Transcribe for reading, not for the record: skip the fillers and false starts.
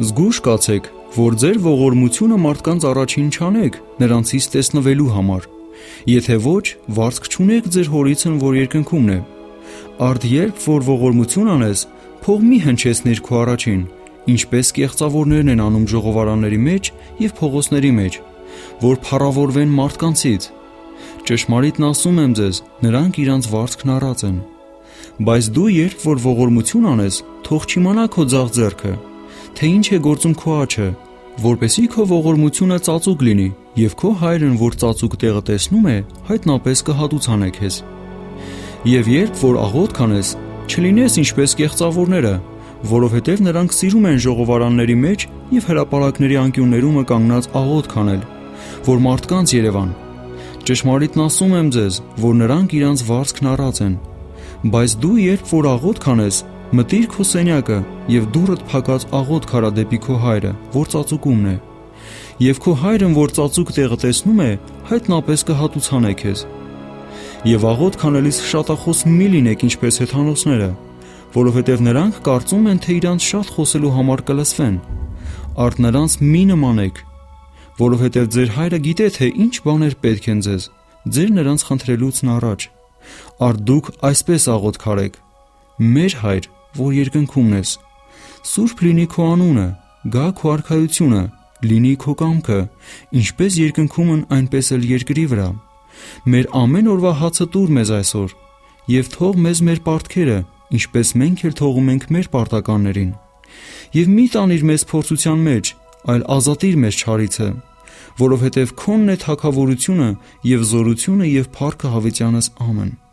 Զգույշ կացեք, որ ձեր ողորմությունը մարդկանց առաջին չանեք նրանցից տեսնվելու համար, եթե ոչ, վարձք չունեք ձեր հորիցն, որ երկնքումն է։ Արդ երբ որ ողորմություն անես, փող մի հնչեցնիր քո առաջին, ինչպես կեղծավորներն են անում ժողովարանների մեջ և փողոցների մեջ, որ փառավորվեն մարդկանցից։ Ճշմարիտն ասում եմ ձեզ, նրանք իրանց վարձքն առած են։ Բայց դու երբ որ ողորմություն անես, թող չիմանա քո ձախ ձեռքը, թե ինչ է գործում քո աջը, որպեսզի քո ողորմությունը ծածուկ լինի, և քո հայրն, որ ծածուկ տեղը տեսնում է, հայտնապես կհատուցանե քեզ։ Եվ երբ որ աղոթք անես, չլինես ինչպես կեղծավորները, որովհետև նրանք սիրում են ժողովարանների մեջ և հրապարակների անկյուններում կանգնած աղոթք անել, որ մարդկանց երևան։ Ճշմարիտն ասում եմ ձեզ, որ նրանք իրանց վարձքն առած են։ Բայց դու երբ որ աղոթք անես, մտիր քո սենյակը և դուռդ փակած աղոթք արա դեպի քո հայրը, որ ծածուկումն է, և քո հայրն, որ ծածուկ տեղը տեսնում է, հայտնապես կհատուցանե քեզ։ Եվ աղոթք անելիս շատախոս մի լինեք ինչպես հեթանոսները, որովհետև նրանք կարծում են, թե իրանց շատ խոսելու համար կլսվեն։ Արդ նրանց մի նմանեք, որովհետև ձեր հայրը գիտե, թե ինչ բաներ պետք են ձեզ, ձեր նրանց խնդրելուցն առաջ։ Արդ դուք այսպես աղոթք արեք. «Մեր Հայր, որ երկնքումն ես, սուրբ լինի քո անունը, գա քո արքայությունը, լինի քո կամքը, ինչպես երկնքումն այնպես էլ երկրի վրա։ Մեր ամեն օրվա հացը տուր մեզ այսօր, և թող մեզ մեր պարտքերը, ինչպես մենք էլ թողում ենք մեր պարտականներին, և մի տանիր մեզ փորձության մեջ, այլ ազատիր մեզ չարիցը, որովհետև քոնն է թագավորությունը և զորությունը և փառքը հավիտյանս ամեն»։